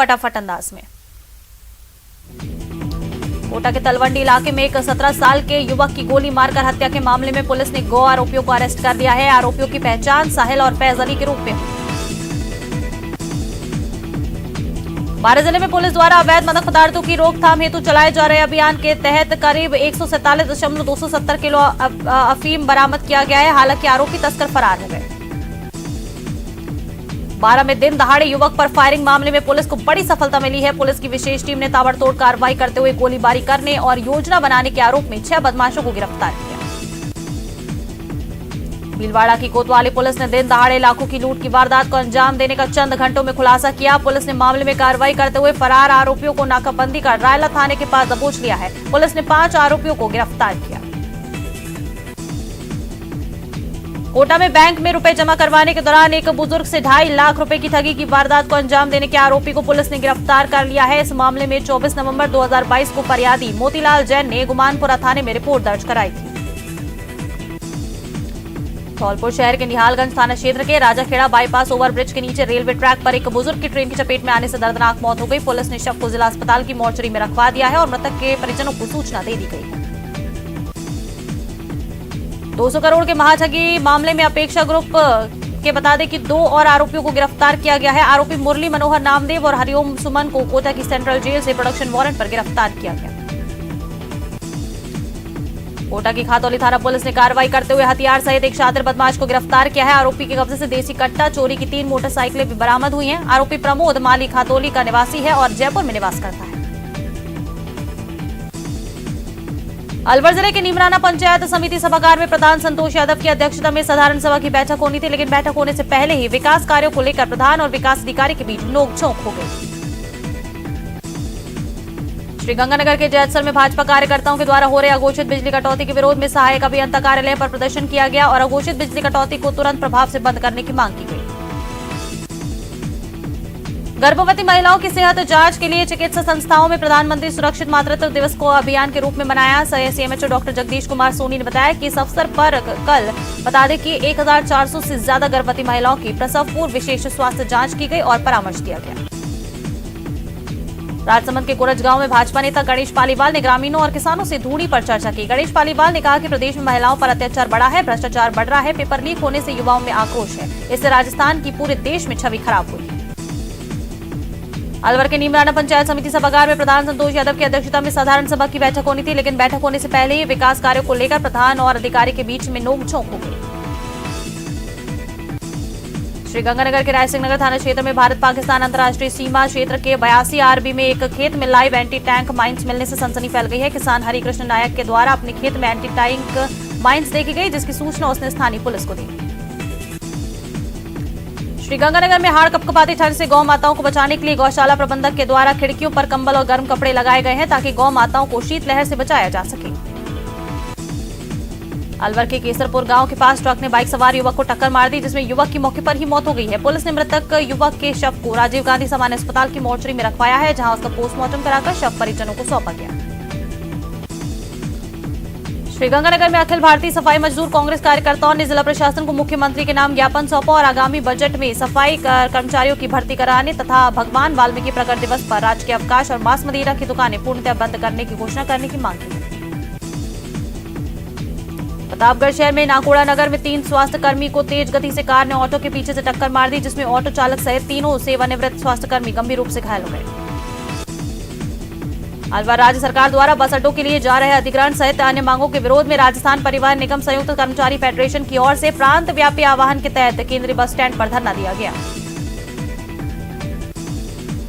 फटाफट अंदाज में। कोटा के तलवंडी इलाके में एक 17 साल के युवक की गोली मारकर हत्या के मामले में पुलिस ने 2 आरोपियों को अरेस्ट कर लिया है। आरोपियों की पहचान साहिल और फैज अली के रूप में हुई। बारां जिले में पुलिस द्वारा अवैध मादक पदार्थों की रोकथाम हेतु चलाए जा रहे अभियान के तहत करीब 147.270 किलो अफीम बरामद किया गया है। हालांकि आरोपी तस्कर फरार हो गए। बारां में दिन दहाड़े युवक पर फायरिंग मामले में पुलिस को बड़ी सफलता मिली है। पुलिस की विशेष टीम ने ताबड़तोड़ कार्रवाई करते हुए गोलीबारी करने और योजना बनाने के आरोप में 6 बदमाशों को गिरफ्तार किया। भीलवाड़ा की कोतवाली पुलिस ने दिन दहाड़े लाखों की लूट की वारदात को अंजाम देने का चंद घंटों में खुलासा किया। पुलिस ने मामले में कार्रवाई करते हुए फरार आरोपियों को नाकाबंदी कर रायला थाने के पास दबोच लिया है। पुलिस ने 5 आरोपियों को गिरफ्तार किया। कोटा में बैंक में रुपए जमा करवाने के दौरान एक बुजुर्ग से 2.5 लाख रुपए की ठगी की वारदात को अंजाम देने के आरोपी को पुलिस ने गिरफ्तार कर लिया है। इस मामले में 24 नवंबर 2022 को फरियादी मोतीलाल जैन ने गुमानपुरा थाने में रिपोर्ट दर्ज कराई थी। धौलपुर शहर के निहालगंज थाना क्षेत्र के राजाखेड़ा बाईपास ओवरब्रिज के नीचे रेलवे ट्रैक पर एक बुजुर्ग की ट्रेन की चपेट में आने से दर्दनाक मौत हो गई। पुलिस ने शव को जिला अस्पताल की मोर्चरी में रखवा दिया है और मृतक के परिजनों को सूचना दे दी गई है। 200 करोड़ के महाठगी मामले में अपेक्षा ग्रुप के बता दें कि 2 और आरोपियों को गिरफ्तार किया गया है। आरोपी मुरली मनोहर नामदेव और हरिओम सुमन को कोटा की सेंट्रल जेल से प्रोडक्शन वारंट पर गिरफ्तार किया गया। कोटा की खातौली थाना पुलिस ने कार्रवाई करते हुए हथियार सहित एक शातिर बदमाश को गिरफ्तार किया है। आरोपी के कब्जे से देसी कट्टा, चोरी की 3 मोटरसाइकिलें भी बरामद हुई हैं। आरोपी प्रमोद माली खातौली का निवासी है और जयपुर में निवास करता है। अलवर जिले के नीमराना पंचायत समिति सभागार में प्रधान संतोष यादव की अध्यक्षता में साधारण सभा की बैठक होनी थी, लेकिन बैठक होने से पहले ही विकास कार्यों को लेकर प्रधान और विकास अधिकारी के बीच नोकझोंक हो गई। श्रीगंगानगर के जैतसर में भाजपा कार्यकर्ताओं के द्वारा हो रहे अघोषित बिजली कटौती के विरोध में सहायक अभियंता कार्यालय पर प्रदर्शन किया गया और अघोषित बिजली कटौती को तुरंत प्रभाव से बंद करने की मांग की गई। गर्भवती महिलाओं की सेहत जांच के लिए चिकित्सा संस्थाओं में प्रधानमंत्री सुरक्षित मातृत्व दिवस को अभियान के रूप में मनाया। सीएमएचओ डॉक्टर जगदीश कुमार सोनी ने बताया कि इस अवसर पर कल बता दें कि 1400 से ज्यादा गर्भवती महिलाओं की प्रसव पूर्व विशेष स्वास्थ्य जांच की गई और परामर्श दिया गया। राजसमंद के कुरज गांव में भाजपा नेता गणेश पालीवाल ने ग्रामीणों और किसानों से धूड़ी पर चर्चा की। गणेश पालीवाल ने कहा कि प्रदेश में महिलाओं पर अत्याचार बढ़ा है, भ्रष्टाचार बढ़ रहा है, पेपर लीक होने से युवाओं में आक्रोश है। इससे राजस्थान की पूरे देश में छवि खराब हुई है। अलवर के नीमराना पंचायत समिति सभागार में प्रधान संतोष यादव की अध्यक्षता में साधारण सभा की बैठक होनी थी, लेकिन बैठक होने से पहले ही विकास कार्यों को लेकर प्रधान और अधिकारी के बीच में नोकझोंक हो गई। श्रीगंगानगर के रायसिंह नगर थाना क्षेत्र में भारत पाकिस्तान अंतर्राष्ट्रीय सीमा क्षेत्र के 82 आरबी में एक खेत में लाइव एंटी टैंक माइंस मिलने से सनसनी फैल गई है। किसान हरिकृष्ण नायक के द्वारा अपने खेत में एंटी टैंक माइंस देखी गई, जिसकी सूचना उसने स्थानीय पुलिस को दी। श्रीगंगानगर में हाड़ कपकपाती ठंड से गौ माताओं को बचाने के लिए गौशाला प्रबंधक के द्वारा खिड़कियों पर कंबल और गर्म कपड़े लगाए गए हैं ताकि गौ माताओं को शीतलहर से बचाया जा सके। अलवर के केसरपुर गांव के पास ट्रक ने बाइक सवार युवक को टक्कर मार दी, जिसमें युवक की मौके पर ही मौत हो गई है। पुलिस ने मृतक युवक के शव को राजीव गांधी सामान्य अस्पताल की मोर्चरी में रखवाया है, जहां उसका पोस्टमार्टम कराकर शव परिजनों को सौंपा गया। श्रीगंगानगर में अखिल भारतीय सफाई मजदूर कांग्रेस कार्यकर्ताओं ने जिला प्रशासन को मुख्यमंत्री के नाम ज्ञापन सौंपा और आगामी बजट में सफाई कर्मचारियों की भर्ती कराने तथा भगवान वाल्मीकि प्रकट दिवस पर राजकीय अवकाश और मांस मदिरा की दुकानें पूर्णतः बंद करने की घोषणा करने की मांग की। प्रतापगढ़ शहर में नाकोड़ा नगर में 3 स्वास्थ्य कर्मी को तेज गति से कार ने ऑटो के पीछे से टक्कर मार दी, जिसमें ऑटो चालक सहित 3 सेवानिवृत्त स्वास्थ्य कर्मी गंभीर रूप से घायल हो गए। अलवर राज्य सरकार द्वारा बस अड्डों के लिए जा रहे अधिग्रहण सहित अन्य मांगों के विरोध में राजस्थान परिवहन निगम संयुक्त कर्मचारी फेडरेशन की ओर से प्रांत व्यापी आह्वान के तहत केंद्रीय बस स्टैंड पर धरना दिया गया।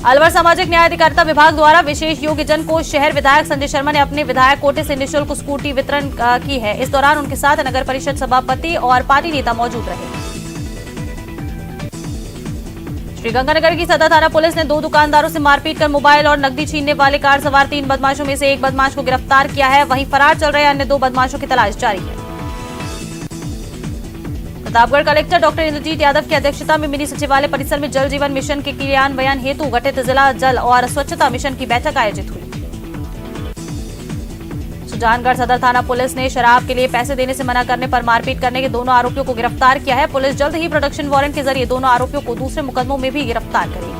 अलवर सामाजिक न्याय अधिकारिता विभाग द्वारा विशेष योग्य जन को शहर विधायक संजय शर्मा ने अपने विधायक कोटे से निःशुल्क स्कूटी वितरण की है। इस दौरान उनके साथ नगर परिषद सभापति और पार्टी नेता मौजूद रहे। श्रीगंगानगर की सदर थाना पुलिस ने 2 दुकानदारों से मारपीट कर मोबाइल और नकदी छीनने वाले कार सवार 3 बदमाशों में से एक बदमाश को गिरफ्तार किया है। वहीं फरार चल रहे अन्य 2 बदमाशों की तलाश जारी है। प्रतापगढ़ कलेक्टर डॉक्टर इंद्रजीत यादव की अध्यक्षता में मिनी सचिवालय परिसर में जल जीवन मिशन के क्रियान्वयन हेतु गठित जिला जल और स्वच्छता मिशन की बैठक आयोजित हुई। सुजानगढ़ सदर थाना पुलिस ने शराब के लिए पैसे देने से मना करने पर मारपीट करने के 2 आरोपियों को गिरफ्तार किया है। पुलिस जल्द ही प्रोडक्शन वारंट के जरिए दोनों आरोपियों को दूसरे मुकदमों में भी गिरफ्तार करेगी।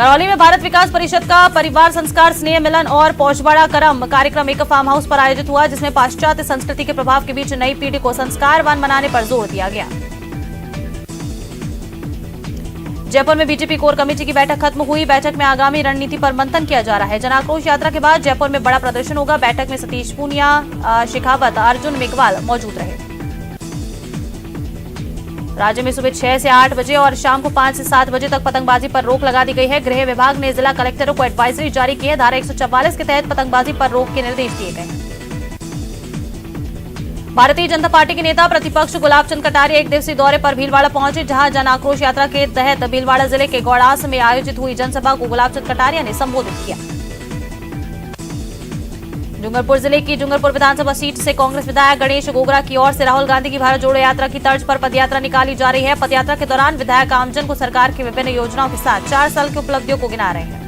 करौली में भारत विकास परिषद का परिवार संस्कार स्नेह मिलन और पौषवाड़ा करम कार्यक्रम एक फार्म हाउस पर आयोजित हुआ, जिसमें पाश्चात्य संस्कृति के प्रभाव के बीच नई पीढ़ी को संस्कारवान बनाने पर जोर दिया गया। जयपुर में बीजेपी कोर कमेटी की बैठक खत्म हुई। बैठक में आगामी रणनीति पर मंथन किया जा रहा है। जन आक्रोश यात्रा के बाद जयपुर में बड़ा प्रदर्शन होगा। बैठक में सतीश पूनिया, शेखावत, अर्जुन मेघवाल मौजूद रहे। राज्य में सुबह 6 से 8 बजे और शाम को 5 से 7 बजे तक पतंगबाजी पर रोक लगा दी गई है। गृह विभाग ने जिला कलेक्टरों को एडवाइजरी जारी की है। धारा 144 के तहत पतंगबाजी पर रोक के निर्देश दिए गए हैं। भारतीय जनता पार्टी के नेता प्रतिपक्ष गुलाब चंद कटारिया एक दिवसीय दौरे पर भीलवाड़ा पहुंचे, जहां जन आक्रोश यात्रा के तहत भीलवाड़ा जिले के गौड़ास में आयोजित हुई जनसभा को गुलाब चंद कटारिया ने संबोधित किया। डूंगरपुर जिले की डूंगरपुर विधानसभा सीट से कांग्रेस विधायक गणेश गोगरा की ओर से राहुल गांधी की भारत जोड़ो यात्रा की तर्ज पर पदयात्रा निकाली जा रही है। पदयात्रा के दौरान विधायक आमजन को सरकार की विभिन्न योजनाओं के साथ 4 साल की उपलब्धियों को गिना रहे हैं।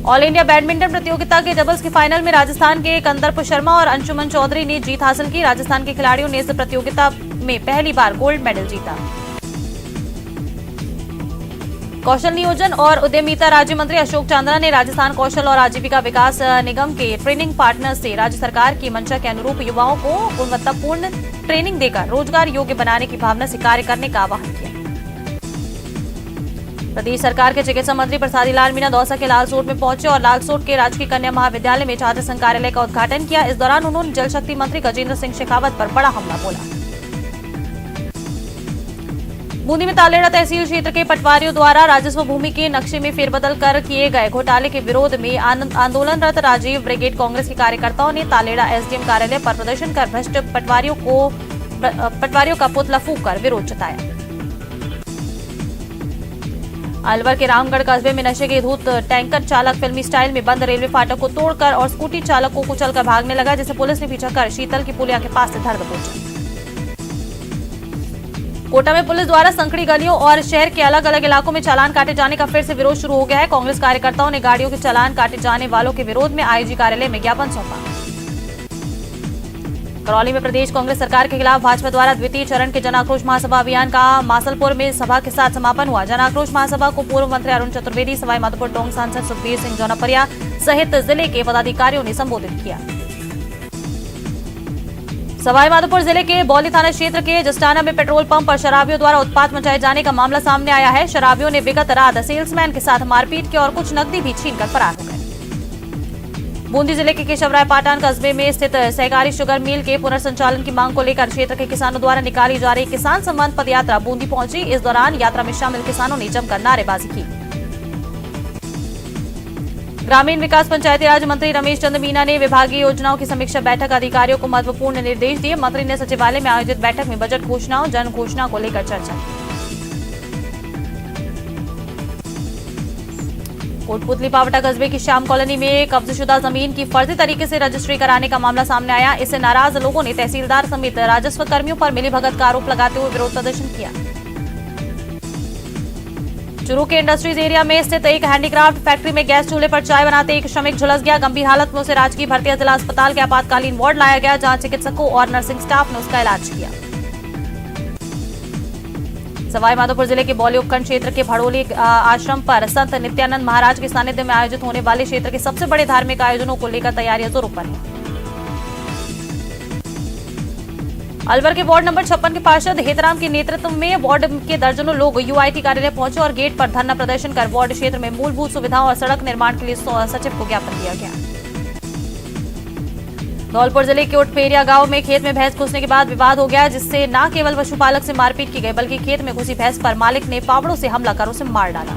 ऑल इंडिया बैडमिंटन प्रतियोगिता के डबल्स के फाइनल में राजस्थान के कंदर्प शर्मा और अंशुमन चौधरी ने जीत हासिल की। राजस्थान के खिलाड़ियों ने इस प्रतियोगिता में पहली बार गोल्ड मेडल जीता। कौशल नियोजन और उद्यमिता राज्य मंत्री अशोक चांदना ने राजस्थान कौशल और आजीविका विकास निगम के ट्रेनिंग पार्टनर से राज्य सरकार की मंशा के अनुरूप युवाओं को गुणवत्तापूर्ण ट्रेनिंग देकर रोजगार योग्य बनाने की भावना से कार्य करने का आह्वान किया। प्रदेश सरकार के चिकित्सा मंत्री प्रसादी लाल मीणा दौसा के लालसोट में पहुंचे और लालसोट के राजकीय कन्या महाविद्यालय में छात्र संघ कार्यालय का उद्घाटन किया। इस दौरान उन्होंने जल शक्ति मंत्री गजेंद्र सिंह शेखावत पर बड़ा हमला बोला। बूंदी में तालेड़ा तहसील क्षेत्र के पटवारियों द्वारा राजस्व भूमि के नक्शे में फेरबदल कर किए गए घोटाले के विरोध में आंदोलनरत राजीव ब्रिगेड कांग्रेस के कार्यकर्ताओं ने तालेड़ा एसडीएम कार्यालय पर प्रदर्शन कर भ्रष्ट पटवारियों का पुतला फूंककर विरोध जताया। अलवर के रामगढ़ कस्बे में नशे के धूत टैंकर चालक फिल्मी स्टाइल में बंद रेलवे फाटक को तोड़कर और स्कूटी चालक को कुचलकर भागने लगा, जिसे पुलिस ने पीछा कर शीतल की पुलिया के पास से धर दबोचा। कोटा में पुलिस द्वारा संकड़ी गलियों और शहर के अलग अलग इलाकों में चालान काटे जाने का फिर से विरोध शुरू हो गया है। कांग्रेस कार्यकर्ताओं ने गाड़ियों के चालान काटे जाने वालों के विरोध में आईजी कार्यालय में ज्ञापन सौंपा। करौली में प्रदेश कांग्रेस सरकार के खिलाफ भाजपा द्वारा द्वितीय चरण के जन आक्रोश महासभा अभियान का मासलपुर में सभा के साथ समापन हुआ। जन आक्रोश महासभा को पूर्व मंत्री अरुण चतुर्वेदी, सवाई माधोपुर टोंक सांसद सुखबीर सिंह जौनपुरिया सहित जिले के पदाधिकारियों ने संबोधित किया। सवाई माधोपुर जिले के बौली थाना क्षेत्र के जस्टाना में पेट्रोल पंप पर शराबियों द्वारा उत्पात मचाए जाने का मामला सामने आया है। शराबियों ने विगत रात सेल्समैन के साथ मारपीट की और कुछ नकदी भी छीनकर फरार हो गए। बूंदी जिले के केशवराय पाटन कस्बे में स्थित सहकारी शुगर मिल के पुनर्संचालन की मांग को लेकर क्षेत्र के किसानों द्वारा निकाली जा रही किसान सम्मान पदयात्रा बूंदी पहुंची। इस दौरान यात्रा में शामिल किसानों ने जमकर नारेबाजी की। ग्रामीण विकास पंचायती राज मंत्री रमेश चंद्र मीना ने विभागीय योजनाओं की समीक्षा बैठक अधिकारियों को महत्वपूर्ण निर्देश दिए। मंत्री ने सचिवालय में आयोजित बैठक में बजट घोषणाओं जन घोषणा को लेकर चर्चा की। कोटपुतली पावटा कस्बे की श्याम कॉलोनी में कब्जेशुदा जमीन की फर्जी तरीके से रजिस्ट्री कराने का मामला सामने आया। इससे नाराज लोगों ने तहसीलदार समेत राजस्व कर्मियों पर मिलीभगत का आरोप लगाते हुए विरोध प्रदर्शन किया। चुरू के इंडस्ट्रीज एरिया में स्थित एक हैंडीक्राफ्ट फैक्ट्री में गैस चूल्हे पर चाय बनाते एक श्रमिक झुलस गया। गंभीर हालत में उसे राजकीय भरतिया जिला अस्पताल के आपातकालीन वार्ड लाया गया, जहां चिकित्सकों और नर्सिंग स्टाफ ने उसका इलाज किया। सवाई माधोपुर जिले के बौली उपखंड क्षेत्र के भड़ोली आश्रम पर संत नित्यानंद महाराज के सानिध्य में आयोजित होने वाले क्षेत्र के सबसे बड़े धार्मिक आयोजनों को लेकर तैयारियां जोरों पर हैं। अलवर के वार्ड नंबर 56 के पार्षद हेतराम के नेतृत्व में वार्ड के दर्जनों लोग यूआईटी कार्यालय पहुंचे और गेट पर धरना प्रदर्शन कर वार्ड क्षेत्र में मूलभूत सुविधाओं और सड़क निर्माण के लिए सचिव को ज्ञापन दिया गया। धौलपुर जिले के उटपेरिया गांव में खेत में भैंस घुसने के बाद विवाद हो गया, जिससे न केवल पशुपालक से मारपीट की गई बल्कि खेत में घुसी भैंस पर मालिक ने पावड़ों से हमला कर उसे मार डाला।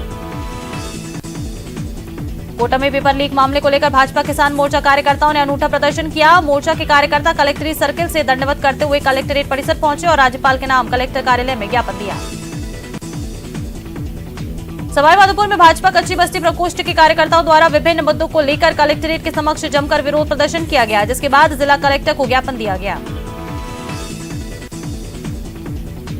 कोटा में पेपर लीक मामले को लेकर भाजपा किसान मोर्चा कार्यकर्ताओं ने अनूठा प्रदर्शन किया। मोर्चा के कार्यकर्ता कलेक्ट्रेट सर्किल से दंडवत करते हुए कलेक्ट्रेट परिसर पहुंचे और राज्यपाल के नाम कलेक्टर कार्यालय में ज्ञापन दिया। सवाई माधोपुर में भाजपा कच्ची बस्ती प्रकोष्ठ के कार्यकर्ताओं द्वारा विभिन्न मुद्दों को लेकर कलेक्ट्रेट के समक्ष जमकर विरोध प्रदर्शन किया गया, जिसके बाद जिला कलेक्टर को ज्ञापन दिया गया।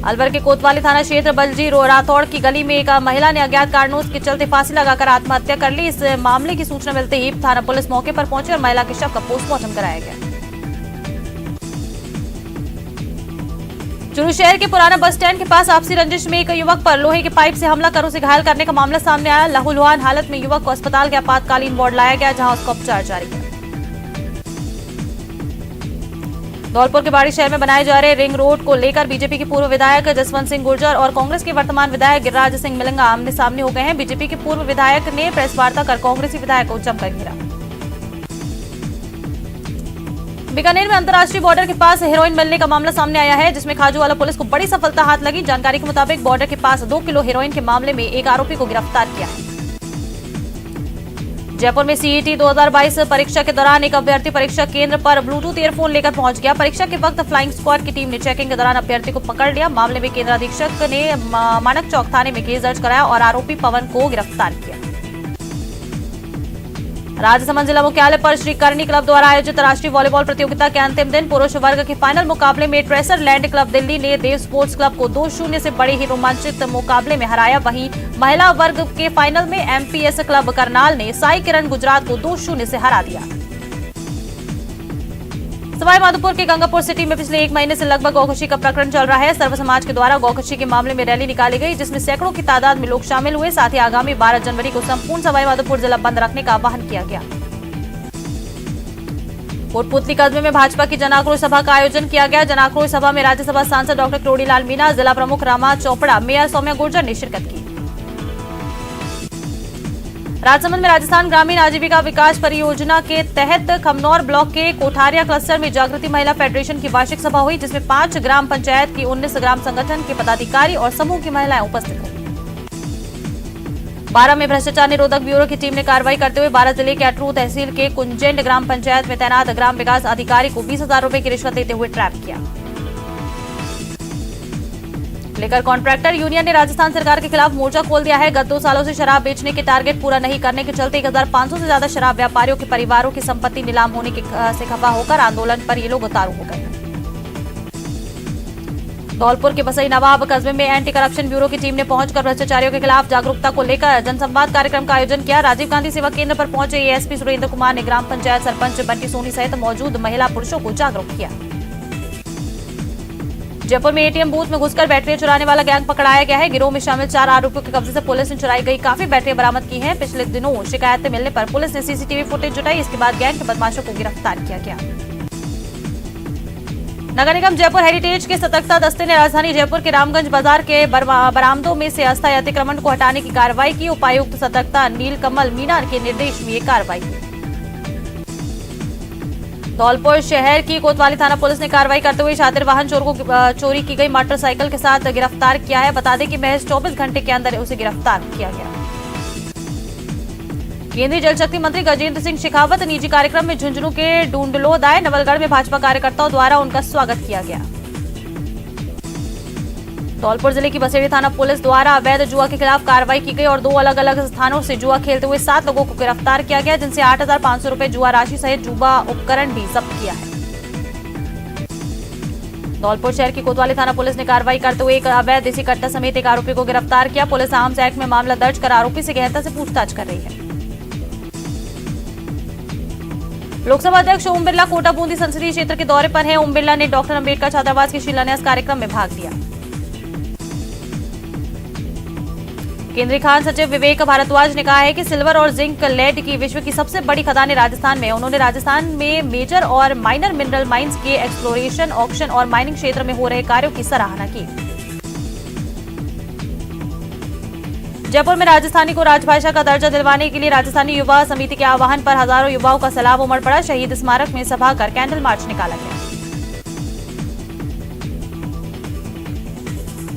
अलवर के कोतवाली थाना क्षेत्र बलजी राठौड़ की गली में एक महिला ने अज्ञात कारणों के चलते फांसी लगाकर आत्महत्या कर ली। इस मामले की सूचना मिलते ही थाना पुलिस मौके पर पहुंची और महिला के शव का पोस्टमार्टम कराया गया। चुरू शहर के पुराना बस स्टैंड के पास आपसी रंजिश में एक युवक पर लोहे के पाइप से हमला कर उसे घायल करने का मामला सामने आया। लहूलुहान हालत में युवक को अस्पताल के आपातकालीन वार्ड लाया गया, जहां उसका उपचार जारी है। धौलपुर के बाड़ी शहर में बनाए जा रहे रिंग रोड को लेकर बीजेपी के पूर्व विधायक जसवंत सिंह गुर्जर और कांग्रेस के वर्तमान विधायक गिरिराज सिंह मिलंगा आमने सामने हो गए हैं। बीजेपी के पूर्व विधायक ने प्रेस वार्ता कर कांग्रेसी विधायक को जमकर घेरा। बीकानेर में अंतर्राष्ट्रीय बॉर्डर के पास हेरोइन मिलने का मामला सामने आया है, जिसमें खाजूवाला पुलिस को बड़ी सफलता हाथ लगी। जानकारी के मुताबिक बॉर्डर के पास 2 किलो हेरोइन के मामले में एक आरोपी को गिरफ्तार किया है। जयपुर में सीईटी 2022 परीक्षा के दौरान एक अभ्यर्थी परीक्षा केंद्र पर ब्लूटूथ ईयरफोन लेकर पहुंच गया। परीक्षा के वक्त फ्लाइंग स्क्वाड की टीम ने चेकिंग के दौरान अभ्यर्थी को पकड़ लिया। मामले में केंद्र अधीक्षक ने मानक चौक थाने में केस दर्ज कराया और आरोपी पवन को गिरफ्तार किया। राजसमंद जिला मुख्यालय पर श्री करनी क्लब द्वारा आयोजित राष्ट्रीय वॉलीबॉल प्रतियोगिता के अंतिम दिन पुरुष वर्ग के फाइनल मुकाबले में ट्रेसर लैंड क्लब दिल्ली ने देव स्पोर्ट्स क्लब को 2-0 से बड़े ही रोमांचित मुकाबले में हराया। वहीं महिला वर्ग के फाइनल में एमपीएस क्लब करनाल ने साई किरण गुजरात को 2-0 से हरा दिया। सवाई माधोपुर के गंगापुर सिटी में पिछले 1 महीने से लगभग गौखुशी का प्रकरण चल रहा है। सर्व समाज के द्वारा गौखुशी के मामले में रैली निकाली गई, जिसमें सैकड़ों की तादाद में लोग शामिल हुए। साथ ही आगामी 12 जनवरी को संपूर्ण सवाई माधोपुर जिला बंद रखने का आह्वान किया गया। कोटपुतली कस्बे में भाजपा की जन आक्रोश सभा का आयोजन किया गया। जन आक्रोश सभा में राज्यसभा सांसद डॉक्टर किरोड़ीलाल मीणा, जिला प्रमुख रामा चोपड़ा, मेयर सौम्या गुर्जर ने शिरकत की। राजसमंद में राजस्थान ग्रामीण आजीविका विकास परियोजना के तहत खमनौर ब्लॉक के कोठारिया क्लस्टर में जागृति महिला फेडरेशन की वार्षिक सभा हुई, जिसमें 5 ग्राम पंचायत की 19 ग्राम संगठन के पदाधिकारी और समूह की महिलाएं उपस्थित रहीं। 12 में भ्रष्टाचार निरोधक ब्यूरो की टीम ने कार्रवाई करते हुए 12 जिले के अटरू तहसील के कुंजेंड ग्राम पंचायत में तैनात ग्राम विकास अधिकारी को 20,000 रुपए की रिश्वत लेते हुए ट्रैप किया। लेकर कॉन्ट्रैक्टर यूनियन ने राजस्थान सरकार के खिलाफ मोर्चा खोल दिया है। गत 2 सालों से शराब बेचने के टारगेट पूरा नहीं करने के चलते 1,500 से ज्यादा शराब व्यापारियों के परिवारों की संपत्ति नीलाम होने से खफा होकर आंदोलन पर ये लोग उतारू हो गए। धौलपुर के बसई नवाब कस्बे में एंटी करप्शन ब्यूरो की टीम ने पहुंचकर भ्रष्टाचारियों के खिलाफ जागरूकता को लेकर जनसंवाद कार्यक्रम का आयोजन किया। राजीव गांधी सेवा केंद्र पर पहुंचे एएसपी सुरेंद्र कुमार ने ग्राम पंचायत सरपंच बंटी सोनी सहित मौजूद महिला पुरुषों को जागरूक किया। जयपुर में एटीएम बूथ में घुसकर बैटरियां चुराने वाला गैंग पकड़ाया गया है। गिरोह में शामिल 4 आरोपियों के कब्जे से पुलिस ने चुराई गई काफी बैटरियां बरामद की हैं। पिछले दिनों शिकायतें मिलने पर पुलिस ने सीसीटीवी फुटेज जुटाई। इसके बाद गैंग के बदमाशों को गिरफ्तार किया गया। नगर निगम जयपुर हेरिटेज के सतर्कता दस्ते ने राजधानी जयपुर के रामगंज बाजार के बरामदों में से अस्थायी अतिक्रमण को हटाने की कार्रवाई की। उपायुक्त सतर्कता नीलकमल मीणा के निर्देश में ये कार्रवाई की। धौलपुर शहर की कोतवाली थाना पुलिस ने कार्रवाई करते हुए शातिर वाहन चोर को चोरी की गई मोटरसाइकिल के साथ गिरफ्तार किया है। बता दें कि महज 24 घंटे के अंदर उसे गिरफ्तार किया गया। केंद्रीय जल शक्ति मंत्री गजेंद्र सिंह शेखावत निजी कार्यक्रम में झुंझुनू के डूंडलोद आए। नवलगढ़ में भाजपा कार्यकर्ताओं द्वारा उनका स्वागत किया गया। धौलपुर जिले की बसेड़ी थाना पुलिस द्वारा अवैध जुआ के खिलाफ कार्रवाई की गई और 2 अलग अलग स्थानों से जुआ खेलते हुए 7 लोगों को गिरफ्तार किया गया, जिनसे 8,500 रुपए जुआ राशि सहित जुआ उपकरण भी जब्त किया है। धौलपुर शहर की कोतवाली थाना पुलिस ने कार्रवाई करते हुए एक अवैध देसी कट्टा समेत एक आरोपी को गिरफ्तार किया। पुलिस आर्म्स एक्ट में मामला दर्ज कर आरोपी से गहनता से पूछताछ कर रही है। लोकसभा अध्यक्ष ओम बिरला कोटा बूंदी संसदीय क्षेत्र के दौरे पर हैं। ओम बिरला ने डॉक्टर अंबेडकर छात्रावास के शिलान्यास कार्यक्रम में भाग लिया। केंद्रीय खान सचिव विवेक भारद्वाज ने कहा है कि सिल्वर और जिंक लेड की विश्व की सबसे बड़ी खदानें राजस्थान में। उन्होंने राजस्थान में मेजर और माइनर मिनरल माइंस के एक्सप्लोरेशन, ऑक्शन और माइनिंग क्षेत्र में हो रहे कार्यों की सराहना की। जयपुर में राजस्थानी को राजभाषा का दर्जा दिलवाने के लिए राजस्थानी युवा समिति के आह्वान पर हजारों युवाओं का सैलाब उमड़ पड़ा। शहीद स्मारक में सभा कर कैंडल मार्च निकाला गया।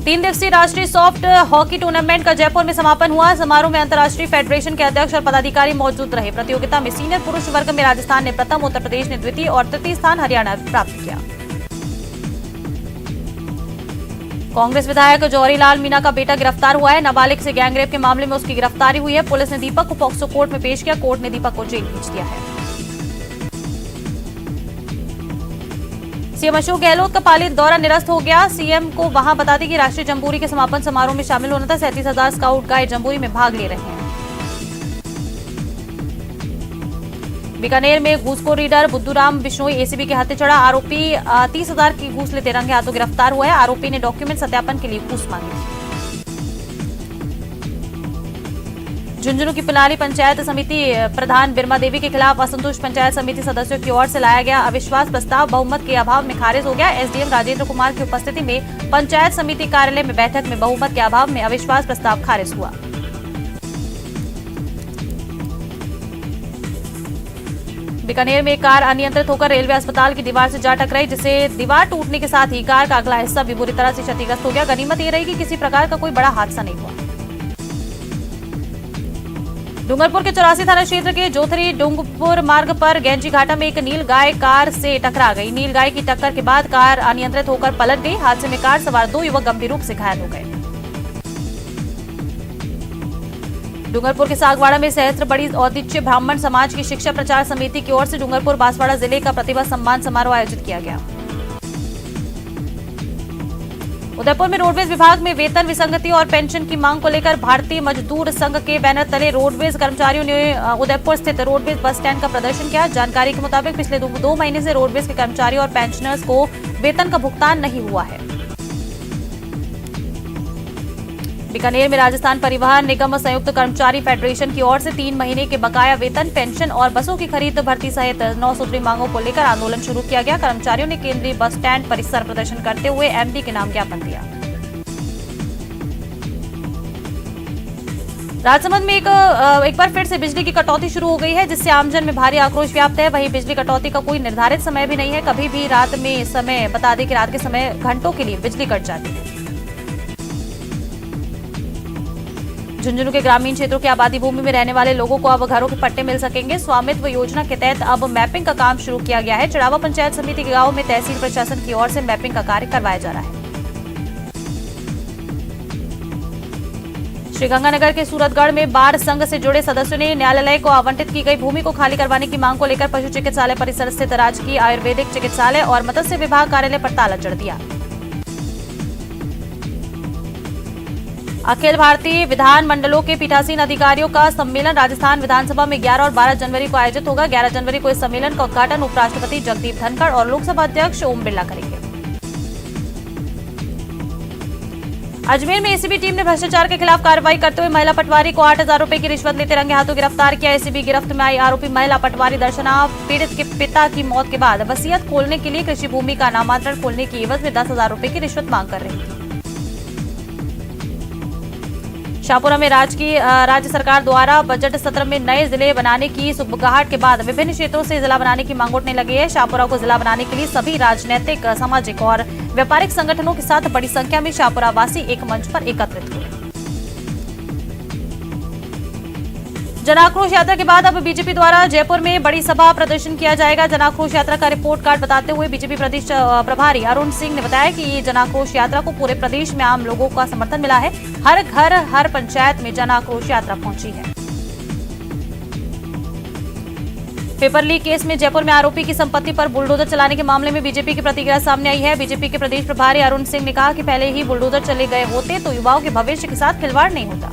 3 दिवसीय राष्ट्रीय सॉफ्ट हॉकी टूर्नामेंट का जयपुर में समापन हुआ। समारोह में अंतर्राष्ट्रीय फेडरेशन के अध्यक्ष और पदाधिकारी मौजूद रहे। प्रतियोगिता में सीनियर पुरुष वर्ग में राजस्थान ने प्रथम, उत्तर प्रदेश ने द्वितीय और तृतीय स्थान हरियाणा प्राप्त किया। कांग्रेस विधायक जौहरीलाल मीणा का बेटा गिरफ्तार हुआ है। नाबालिग से गैंगरेप के मामले में उसकी गिरफ्तारी हुई है। पुलिस ने दीपक को पॉक्सो कोर्ट में पेश किया। कोर्ट ने दीपक को जेल भेज दिया है। सीएम अशोक गहलोत का पाली दौरा निरस्त हो गया। सीएम को वहां बता दें कि राष्ट्रीय जम्बूरी के समापन समारोह में शामिल होना था। 37,000 स्काउट गाइड जम्बूरी में भाग ले रहे हैं। बीकानेर में घूसखोर रीडर बुद्धूराम बिश्नोई एसीबी के हाथे चढ़ा। आरोपी 30,000 की घूस लेते रंगे हाथों गिरफ्तार हुआ है। आरोपी ने डॉक्यूमेंट सत्यापन के लिए घूस मांगी थी। झुंझुनू की पिलानी पंचायत समिति प्रधान बिरमा देवी के खिलाफ असंतुष्ट पंचायत समिति सदस्यों की ओर से लाया गया अविश्वास प्रस्ताव बहुमत के अभाव में खारिज हो गया। एसडीएम राजेंद्र कुमार की उपस्थिति में पंचायत समिति कार्यालय में बैठक में बहुमत के अभाव में अविश्वास प्रस्ताव खारिज हुआ। बीकानेर में एक कार अनियंत्रित होकर रेलवे अस्पताल की दीवार से जा टकराई, जिससे दीवार टूटने के साथ ही कार का अगला हिस्सा भी बुरी तरह से क्षतिग्रस्त हो गया। गनीमत ये रही कि किसी प्रकार का कोई बड़ा हादसा नहीं हुआ। डूंगरपुर के 84 थाना क्षेत्र के जोथरी डूंगरपुर मार्ग पर गैंजी घाटा में एक नील गाय कार से टकरा गई। नील गाय की टक्कर के बाद कार अनियंत्रित होकर पलट गई। हादसे में कार सवार 2 युवक गंभीर रूप से घायल हो गए। डूंगरपुर के सागवाड़ा में सहस्त्र बड़ी औदिच्य ब्राह्मण समाज की शिक्षा प्रचार समिति की ओर से डूंगरपुर बांसवाड़ा जिले का प्रतिभा सम्मान समारोह आयोजित किया गया। उदयपुर में रोडवेज विभाग में वेतन विसंगति और पेंशन की मांग को लेकर भारतीय मजदूर संघ के बैनर तले रोडवेज कर्मचारियों ने उदयपुर स्थित रोडवेज बस स्टैंड का प्रदर्शन किया। जानकारी के मुताबिक पिछले 2 महीने से रोडवेज के कर्मचारियों और पेंशनर्स को वेतन का भुगतान नहीं हुआ है। बीकानेर में राजस्थान परिवहन निगम संयुक्त कर्मचारी फेडरेशन की ओर से 3 महीने के बकाया वेतन, पेंशन और बसों की खरीद भर्ती सहित 9 सूत्री मांगों को लेकर आंदोलन शुरू किया गया। कर्मचारियों ने केंद्रीय बस स्टैंड परिसर प्रदर्शन करते हुए एमडी के नाम ज्ञापन दिया। राजसमंद में एक बार फिर से बिजली की कटौती शुरू हो गई है, जिससे आमजन में भारी आक्रोश व्याप्त है। वहीं बिजली कटौती का कोई निर्धारित समय भी नहीं है। कभी भी रात में समय बता दें कि रात के समय घंटों के लिए बिजली कट जाती है। झुंझुनू के ग्रामीण क्षेत्रों की आबादी भूमि में रहने वाले लोगों को अब घरों के पट्टे मिल सकेंगे। स्वामित्व योजना के तहत अब मैपिंग का काम शुरू किया गया है। चढ़ावा पंचायत समिति के गांवों में तहसील प्रशासन की ओर से मैपिंग का कार्य करवाया जा रहा है। श्रीगंगानगर के सूरतगढ़ में बार संघ से जुड़े सदस्यों ने न्यायालय को आवंटित की गई भूमि को खाली करवाने की मांग को लेकर पशु चिकित्सालय परिसर स्थित राजकीय आयुर्वेदिक चिकित्सालय और मत्स्य विभाग कार्यालय पर ताला जड़ दिया। अखिल भारतीय विधान मंडलों के पीठासीन अधिकारियों का सम्मेलन राजस्थान विधानसभा में 11 और 12 जनवरी को आयोजित होगा। 11 जनवरी को इस सम्मेलन का उद्घाटन उपराष्ट्रपति जगदीप धनखड़ और लोकसभा अध्यक्ष ओम बिरला करेंगे। अजमेर में एसीबी टीम ने भ्रष्टाचार के खिलाफ कार्रवाई करते हुए महिला पटवारी को 8,000 रुपए की रिश्वत लेते रंगे हाथों गिरफ्तार किया। एसीबी गिरफ्त में आई आरोपी महिला पटवारी दर्शना पीड़ित के पिता की मौत के बाद वसीयत खोलने के लिए कृषि भूमि का नामांतरण खोलने की एवज में 10,000 रुपए की रिश्वत मांग कर रही थी। शाहपुरा में राज्य सरकार द्वारा बजट सत्र में नए जिले बनाने की सुगबुगाहट के बाद विभिन्न क्षेत्रों से जिला बनाने की मांग उठने लगी है। शाहपुरा को जिला बनाने के लिए सभी राजनीतिक, सामाजिक और व्यापारिक संगठनों के साथ बड़ी संख्या में शाहपुरा वासी एक मंच पर एकत्रित हुए। जनाक्रोश यात्रा के बाद अब बीजेपी द्वारा जयपुर में बड़ी सभा प्रदर्शन किया जाएगा। जनाक्रोश यात्रा का रिपोर्ट कार्ड बताते हुए बीजेपी प्रदेश प्रभारी अरुण सिंह ने बताया कि ये जनाक्रोश यात्रा को पूरे प्रदेश में आम लोगों का समर्थन मिला है। हर घर हर पंचायत में जनाक्रोश यात्रा पहुंची है। पेपर लीक केस में जयपुर में आरोपी की संपत्ति पर बुलडोजर चलाने के मामले में बीजेपी की प्रतिक्रिया सामने आई है। बीजेपी के प्रदेश प्रभारी अरुण सिंह ने कहा कि पहले ही बुलडोजर चले गए होते तो युवाओं के भविष्य के साथ खिलवाड़ नहीं होता।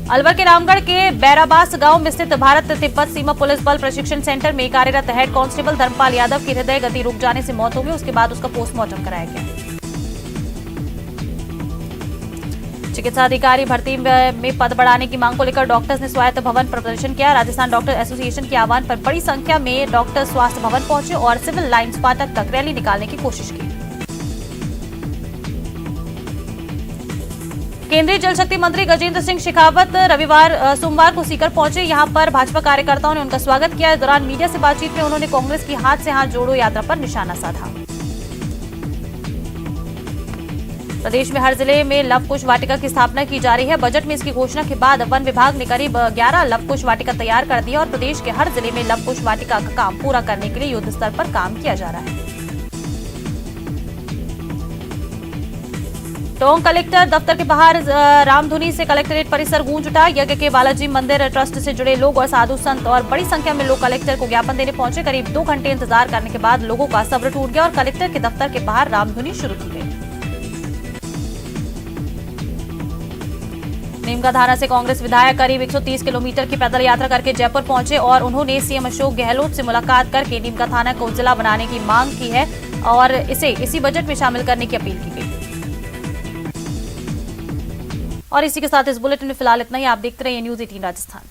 अलवर के रामगढ़ के बैराबास गांव में स्थित भारत तिब्बत सीमा पुलिस बल प्रशिक्षण सेंटर में कार्यरत हेड कांस्टेबल धर्मपाल यादव की हृदय गति रुक जाने से मौत हो गई। उसके बाद उसका पोस्टमार्टम कराया गया। चिकित्सा अधिकारी भर्ती में पद बढ़ाने की मांग को लेकर डॉक्टर्स ने स्वायत्त भवन पर प्रदर्शन किया। राजस्थान डॉक्टर एसोसिएशन के आह्वान पर बड़ी संख्या में डॉक्टर स्वास्थ्य भवन पहुंचे और सिविल लाइन्स फाटक तक रैली निकालने की कोशिश की। केंद्रीय जल शक्ति मंत्री गजेंद्र सिंह शेखावत सोमवार को सीकर पहुंचे। यहां पर भाजपा कार्यकर्ताओं ने उनका स्वागत किया। इस दौरान मीडिया से बातचीत में उन्होंने कांग्रेस की हाथ से हाथ जोड़ो यात्रा पर निशाना साधा। प्रदेश में हर जिले में लव कुश वाटिका की स्थापना की जा रही है। बजट में इसकी घोषणा के बाद वन विभाग ने करीब 11 लव कुश वाटिका तैयार कर दी और प्रदेश के हर जिले में लव कुश वाटिका का काम पूरा करने के लिए युद्ध स्तर पर काम किया जा रहा है। टोंक कलेक्टर दफ्तर के बाहर रामधुनी से कलेक्ट्रेट परिसर गूंज उठा। यज्ञ के बालाजी मंदिर ट्रस्ट से जुड़े लोग और साधु संत और बड़ी संख्या में लोग कलेक्टर को ज्ञापन देने पहुंचे। करीब 2 घंटे इंतजार करने के बाद लोगों का सब्र टूट गया और कलेक्टर के दफ्तर के बाहर रामधुनी शुरू की गई। नीमका थाना से कांग्रेस विधायक करीब 130 किलोमीटर की पैदल यात्रा करके जयपुर पहुंचे और उन्होंने सीएम अशोक गहलोत से मुलाकात करके नीमका थाना को जिला बनाने की मांग की है और इसे इसी बजट में शामिल करने की अपील की गई। और इसी के साथ इस बुलेटिन में फिलहाल इतना ही। आप देखते रहिए न्यूज़ 18 राजस्थान।